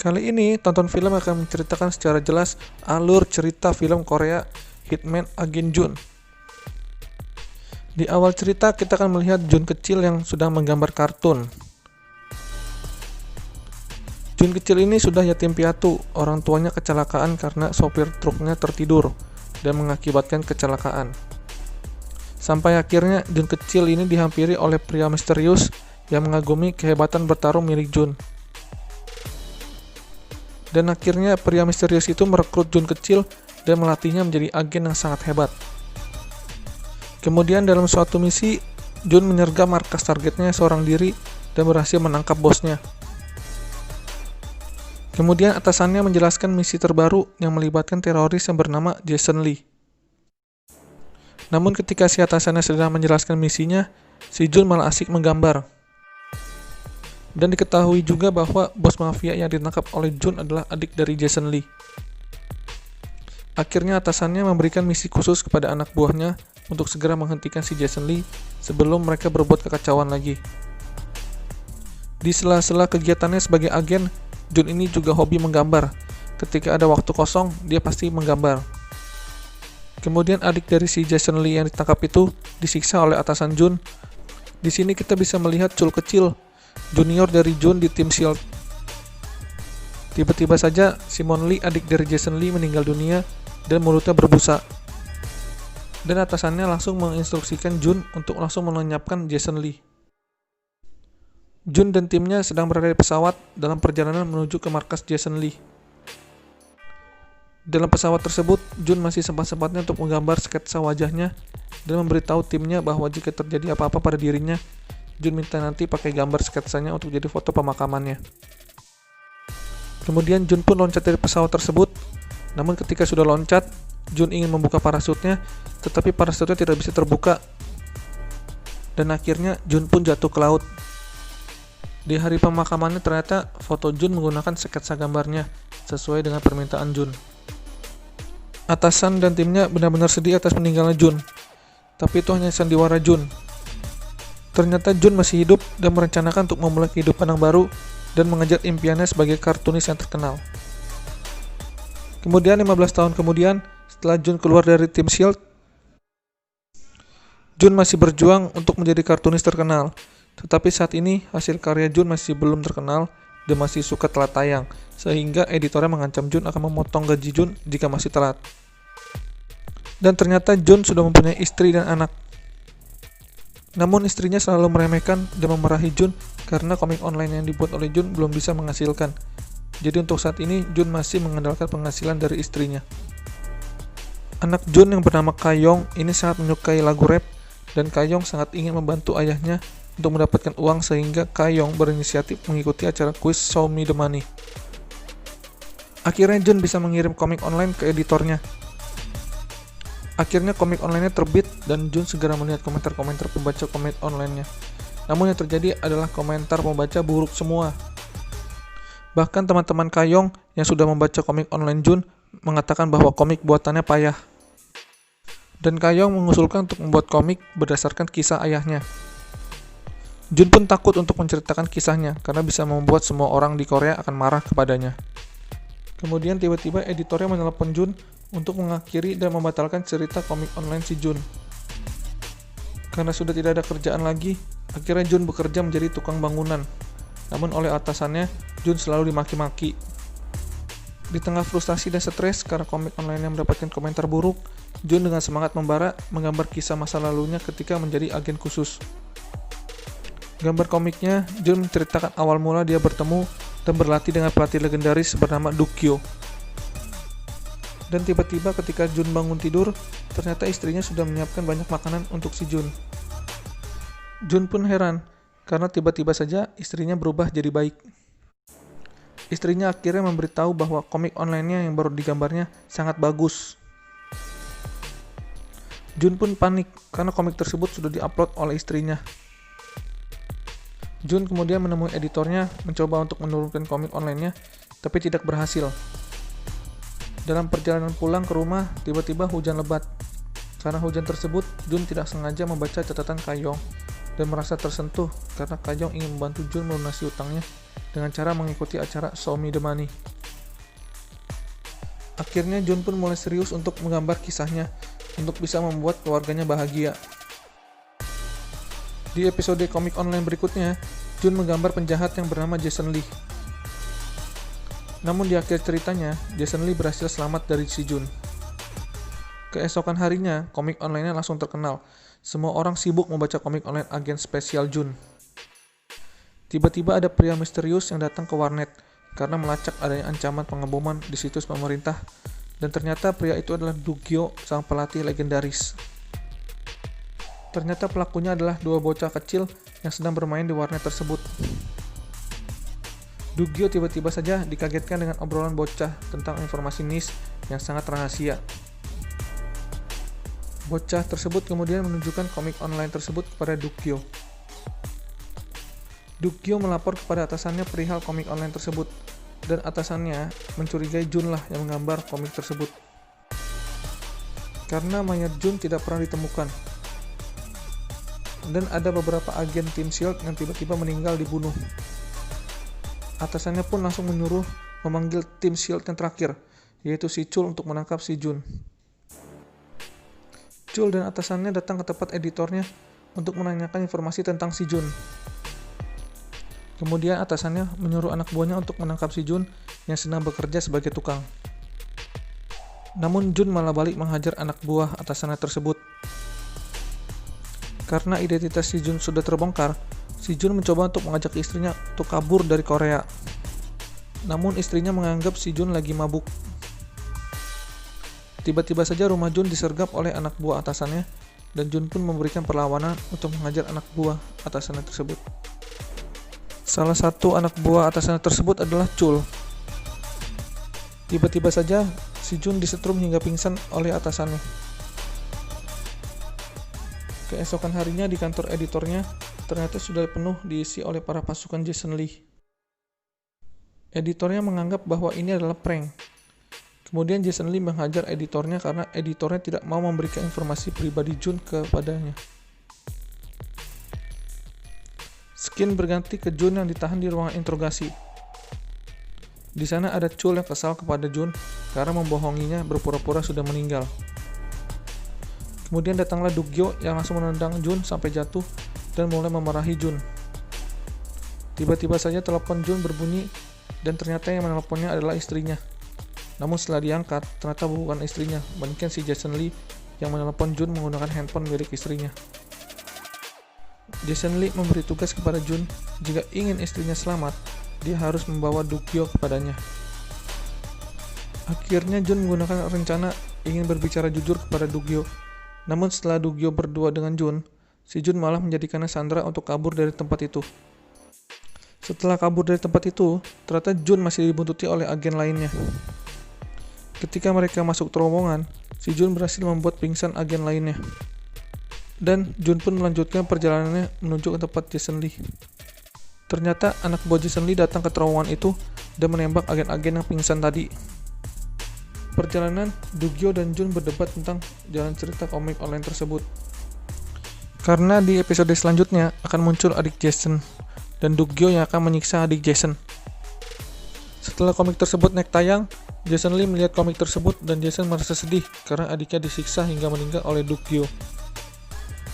Kali ini, tonton film akan menceritakan secara jelas alur cerita film Korea Hitman Agent Jun. Di awal cerita, kita akan melihat Jun kecil yang sedang menggambar kartun. Jun kecil ini sudah yatim piatu, orang tuanya kecelakaan karena sopir truknya tertidur dan mengakibatkan kecelakaan. Sampai akhirnya Jun kecil ini dihampiri oleh pria misterius yang mengagumi kehebatan bertarung milik Jun. Dan akhirnya pria misterius itu merekrut Jun kecil dan melatihnya menjadi agen yang sangat hebat. Kemudian dalam suatu misi, Jun menyergap markas targetnya seorang diri dan berhasil menangkap bosnya. Kemudian atasannya menjelaskan misi terbaru yang melibatkan teroris yang bernama Jason Lee. Namun ketika si atasannya sedang menjelaskan misinya, si Jun malah asik menggambar. Dan diketahui juga bahwa bos mafia yang ditangkap oleh Jun adalah adik dari Jason Lee. Akhirnya atasannya memberikan misi khusus kepada anak buahnya untuk segera menghentikan si Jason Lee sebelum mereka berbuat kekacauan lagi. Di sela-sela kegiatannya sebagai agen, Jun ini juga hobi menggambar. Ketika ada waktu kosong, dia pasti menggambar. Kemudian adik dari si Jason Lee yang ditangkap itu disiksa oleh atasan Jun. Di sini kita bisa melihat Chul kecil, junior dari Jun di tim SHIELD. Tiba-tiba saja Simon Lee, adik dari Jason Lee, meninggal dunia dan mulutnya berbusa. Dan atasannya langsung menginstruksikan Jun untuk langsung melenyapkan Jason Lee. Jun dan timnya sedang berada di pesawat dalam perjalanan menuju ke markas Jason Lee. Dalam pesawat tersebut, Jun masih sempat-sempatnya untuk menggambar sketsa wajahnya dan memberitahu timnya bahwa jika terjadi apa-apa pada dirinya, Jun minta nanti pakai gambar sketsanya untuk jadi foto pemakamannya. Kemudian Jun pun loncat dari pesawat tersebut, namun ketika sudah loncat, Jun ingin membuka parasutnya, tetapi parasutnya tidak bisa terbuka. Dan akhirnya Jun pun jatuh ke laut. Di hari pemakamannya ternyata foto Jun menggunakan sketsa gambarnya, sesuai dengan permintaan Jun. Atasan dan timnya benar-benar sedih atas meninggalnya Jun, tapi itu hanya sandiwara Jun. Ternyata Jun masih hidup dan merencanakan untuk memulai kehidupan yang baru dan mengejar impiannya sebagai kartunis yang terkenal. Kemudian 15 tahun kemudian, setelah Jun keluar dari tim SHIELD, Jun masih berjuang untuk menjadi kartunis terkenal. Tetapi saat ini hasil karya Jun masih belum terkenal dan masih suka telat tayang, sehingga editornya mengancam Jun akan memotong gaji Jun jika masih telat. Dan ternyata Jun sudah mempunyai istri dan anak. Namun istrinya selalu meremehkan dan memarahi Jun karena komik online yang dibuat oleh Jun belum bisa menghasilkan. Jadi untuk saat ini Jun masih mengandalkan penghasilan dari istrinya. Anak Jun yang bernama Kayong ini sangat menyukai lagu rap, dan Kayong sangat ingin membantu ayahnya untuk mendapatkan uang, sehingga Kayong berinisiatif mengikuti acara kuis Show Me The Money. Akhirnya Jun bisa mengirim komik online ke editornya. Akhirnya komik online-nya terbit dan Jun segera melihat komentar-komentar pembaca komik online-nya. Namun yang terjadi adalah komentar pembaca buruk semua. Bahkan teman-teman Kayong yang sudah membaca komik online Jun mengatakan bahwa komik buatannya payah. Dan Kayong mengusulkan untuk membuat komik berdasarkan kisah ayahnya. Jun pun takut untuk menceritakan kisahnya karena bisa membuat semua orang di Korea akan marah kepadanya. Kemudian tiba-tiba editornya menelepon Jun untuk mengakhiri dan membatalkan cerita komik online si Jun. Karena sudah tidak ada kerjaan lagi, akhirnya Jun bekerja menjadi tukang bangunan. Namun oleh atasannya, Jun selalu dimaki-maki. Di tengah frustasi dan stres karena komik online yang mendapatkan komentar buruk, Jun dengan semangat membara menggambar kisah masa lalunya ketika menjadi agen khusus. Gambar komiknya, Jun menceritakan awal mula dia bertemu dan berlatih dengan pelatih legendaris bernama Dukyo. Dan tiba-tiba ketika Jun bangun tidur, ternyata istrinya sudah menyiapkan banyak makanan untuk si Jun. Jun pun heran, karena tiba-tiba saja istrinya berubah jadi baik. Istrinya akhirnya memberitahu bahwa komik online-nya yang baru digambarnya sangat bagus. Jun pun panik, karena komik tersebut sudah diupload oleh istrinya. Jun kemudian menemui editornya, mencoba untuk menurunkan komik online-nya, tapi tidak berhasil. Dalam perjalanan pulang ke rumah, tiba-tiba hujan lebat. Karena hujan tersebut, Jun tidak sengaja membaca catatan Kayong. dan merasa tersentuh karena Kayong ingin membantu Jun melunasi utangnya dengan cara mengikuti acara Show Me the Money. Akhirnya Jun pun mulai serius untuk menggambar kisahnya untuk bisa membuat keluarganya bahagia. Di episode komik online berikutnya, Jun menggambar penjahat yang bernama Jason Lee. Namun di akhir ceritanya, Jason Lee berhasil selamat dari si Jun. Keesokan harinya, komik online-nya langsung terkenal. Semua orang sibuk membaca komik online agen spesial Jun. Tiba-tiba ada pria misterius yang datang ke warnet karena melacak adanya ancaman pengeboman di situs pemerintah, dan ternyata pria itu adalah Dugyo, sang pelatih legendaris. Ternyata pelakunya adalah dua bocah kecil yang sedang bermain di warnet tersebut. Dugyo tiba-tiba saja dikagetkan dengan obrolan bocah tentang informasi niche yang sangat rahasia. Bocah tersebut kemudian menunjukkan komik online tersebut kepada Dugyo. Dugyo melapor kepada atasannya perihal komik online tersebut, dan atasannya mencurigai Jun lah yang menggambar komik tersebut. Karena mayat Jun tidak pernah ditemukan, dan ada beberapa agen tim SHIELD yang tiba-tiba meninggal dibunuh. Atasannya pun langsung menyuruh memanggil tim SHIELD yang terakhir, yaitu si Chul, untuk menangkap si Jun. Chul dan atasannya datang ke tempat editornya untuk menanyakan informasi tentang si Jun. Kemudian atasannya menyuruh anak buahnya untuk menangkap si Jun yang sedang bekerja sebagai tukang. Namun Jun malah balik menghajar anak buah atasannya tersebut. Karena identitas si Jun sudah terbongkar, si Jun mencoba untuk mengajak istrinya untuk kabur dari Korea. Namun istrinya menganggap si Jun lagi mabuk. Tiba-tiba saja rumah Jun disergap oleh anak buah atasannya, dan Jun pun memberikan perlawanan untuk menghajar anak buah atasannya tersebut. Salah satu anak buah atasannya tersebut adalah Chul. Tiba-tiba saja si Jun disetrum hingga pingsan oleh atasannya. Keesokan harinya di kantor editornya ternyata sudah penuh diisi oleh para pasukan Jason Lee. Editornya menganggap bahwa ini adalah prank. Kemudian Jason Lee menghajar editornya karena editornya tidak mau memberikan informasi pribadi Jun kepadanya. Skin berganti ke Jun yang ditahan di ruangan interogasi. Di sana ada Chul yang kesal kepada Jun karena membohonginya berpura-pura sudah meninggal. Kemudian datanglah Dugyo yang langsung menendang Jun sampai jatuh dan mulai memarahi Jun. Tiba-tiba saja telepon Jun berbunyi dan ternyata yang menelponnya adalah istrinya. Namun setelah diangkat, ternyata bukan istrinya, melainkan si Jason Lee yang menelepon Jun menggunakan handphone milik istrinya. Jason Lee memberi tugas kepada Jun, jika ingin istrinya selamat, dia harus membawa Dugyo kepadanya. Akhirnya Jun menggunakan rencana ingin berbicara jujur kepada Dugyo. Namun setelah Dugyo berdua dengan Jun, si Jun malah menjadikannya sandera untuk kabur dari tempat itu. Setelah kabur dari tempat itu, ternyata Jun masih dibuntuti oleh agen lainnya. Ketika mereka masuk terowongan, si Jun berhasil membuat pingsan agen lainnya. Dan Jun pun melanjutkan perjalanannya menuju ke tempat Jason Lee. Ternyata anak buah Jason Lee datang ke terowongan itu dan menembak agen-agen yang pingsan tadi. Perjalanan, Dugyo dan Jun berdebat tentang jalan cerita komik online tersebut. Karena di episode selanjutnya akan muncul adik Jason, dan Dugyo yang akan menyiksa adik Jason. Setelah komik tersebut naik tayang, Jason Lee melihat komik tersebut dan Jason merasa sedih karena adiknya disiksa hingga meninggal oleh Dugyo.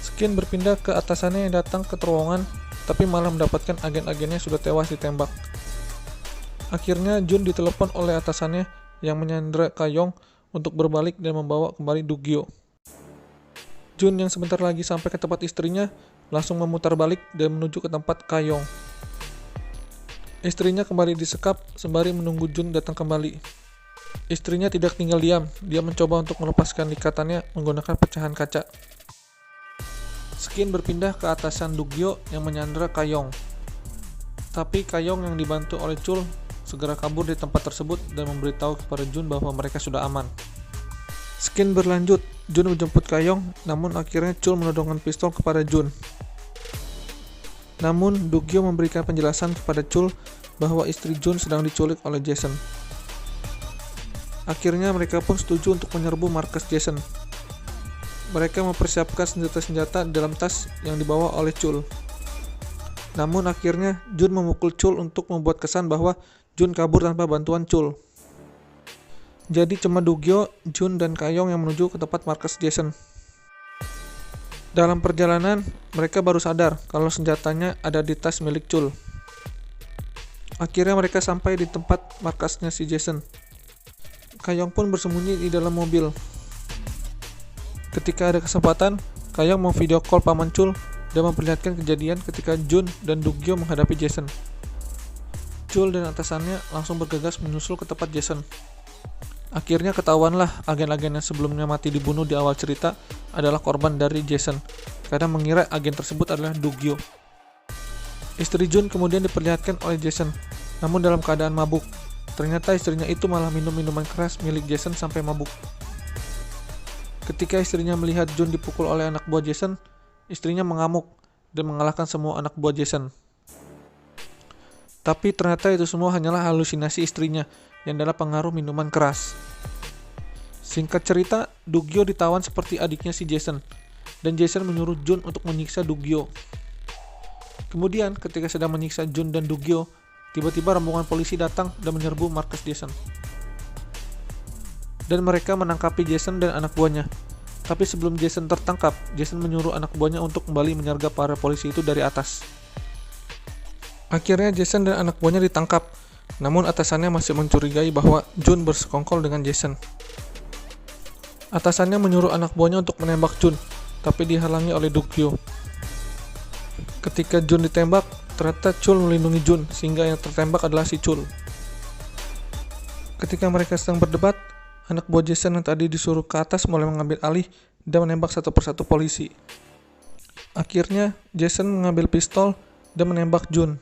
Skin berpindah ke atasannya yang datang ke terowongan, tapi malah mendapatkan agen-agennya sudah tewas ditembak. Akhirnya Jun ditelepon oleh atasannya yang menyandera Kayong untuk berbalik dan membawa kembali Dugyo. Jun yang sebentar lagi sampai ke tempat istrinya langsung memutar balik dan menuju ke tempat Kayong. Istrinya kembali disekap sembari menunggu Jun datang kembali. Istrinya tidak tinggal diam, dia mencoba untuk melepaskan ikatannya menggunakan pecahan kaca. Skin berpindah ke atasan Dugyo yang menyandera Kayong. Tapi Kayong yang dibantu oleh Chul segera kabur di tempat tersebut dan memberitahu kepada Jun bahwa mereka sudah aman. Skin berlanjut, Jun menjemput Kayong, namun akhirnya Chul menodongkan pistol kepada Jun. Namun Dugyo memberikan penjelasan kepada Chul bahwa istri Jun sedang diculik oleh Jason. Akhirnya mereka pun setuju untuk menyerbu markas Jason. mereka mempersiapkan senjata-senjata dalam tas yang dibawa oleh Chul. Namun akhirnya Jun memukul Chul untuk membuat kesan bahwa Jun kabur tanpa bantuan Chul. Jadi cuma Dugyo, Jun, dan Kayong yang menuju ke tempat markas Jason. Dalam perjalanan, mereka baru sadar kalau senjatanya ada di tas milik Chul. Akhirnya mereka sampai di tempat markasnya si Jason. Kayong pun bersembunyi di dalam mobil. Ketika ada kesempatan, Kayong mau video call Paman Chul dan memperlihatkan kejadian ketika Jun dan Dugyo menghadapi Jason. Chul dan atasannya langsung bergegas menyusul ke tempat Jason. Akhirnya ketahuanlah agen-agen yang sebelumnya mati dibunuh di awal cerita adalah korban dari Jason, karena mengira agen tersebut adalah Dugyo. Istri Jun kemudian diperlihatkan oleh Jason, namun dalam keadaan mabuk. Ternyata istrinya itu malah minum minuman keras milik Jason sampai mabuk. Ketika istrinya melihat Jun dipukul oleh anak buah Jason, istrinya mengamuk dan mengalahkan semua anak buah Jason. Tapi ternyata itu semua hanyalah halusinasi istrinya yang adalah pengaruh minuman keras. Singkat cerita, Dugyo ditawan seperti adiknya si Jason, dan Jason menyuruh Jun untuk menyiksa Dugyo. Kemudian, ketika sedang menyiksa Jun dan Dugyo, tiba-tiba rombongan polisi datang dan menyerbu markas Jason. Dan mereka menangkapi Jason dan anak buahnya. Tapi sebelum Jason tertangkap, Jason menyuruh anak buahnya untuk kembali menyergap para polisi itu dari atas. Akhirnya Jason dan anak buahnya ditangkap, namun atasannya masih mencurigai bahwa Jun bersekongkol dengan Jason. Atasannya menyuruh anak buahnya untuk menembak Jun, tapi dihalangi oleh Dugyo. Ketika Jun ditembak, ternyata Chul melindungi Jun, sehingga yang tertembak adalah si Chul. Ketika mereka sedang berdebat, anak buah Jason yang tadi disuruh ke atas mulai mengambil alih dan menembak satu persatu polisi. Akhirnya, Jason mengambil pistol dan menembak Jun.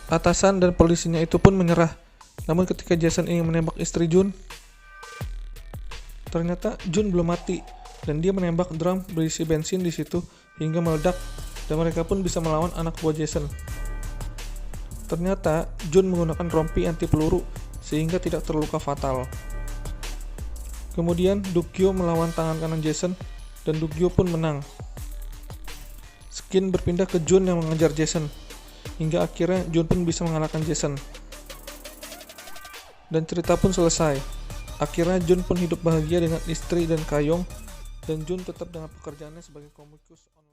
Atasan dan polisinya itu pun menyerah. Namun ketika Jason ingin menembak istri Jun, ternyata Jun belum mati dan dia menembak drum berisi bensin di situ hingga meledak dan mereka pun bisa melawan anak buah Jason. Ternyata Jun menggunakan rompi anti peluru sehingga tidak terluka fatal. Kemudian Dugyo melawan tangan kanan Jason dan Dugyo pun menang. Skin berpindah ke Jun yang mengejar Jason, hingga akhirnya Jun pun bisa mengalahkan Jason. Dan cerita pun selesai. Akhirnya Jun pun hidup bahagia dengan istri dan Kayong, dan Jun tetap dengan pekerjaannya sebagai komikus online.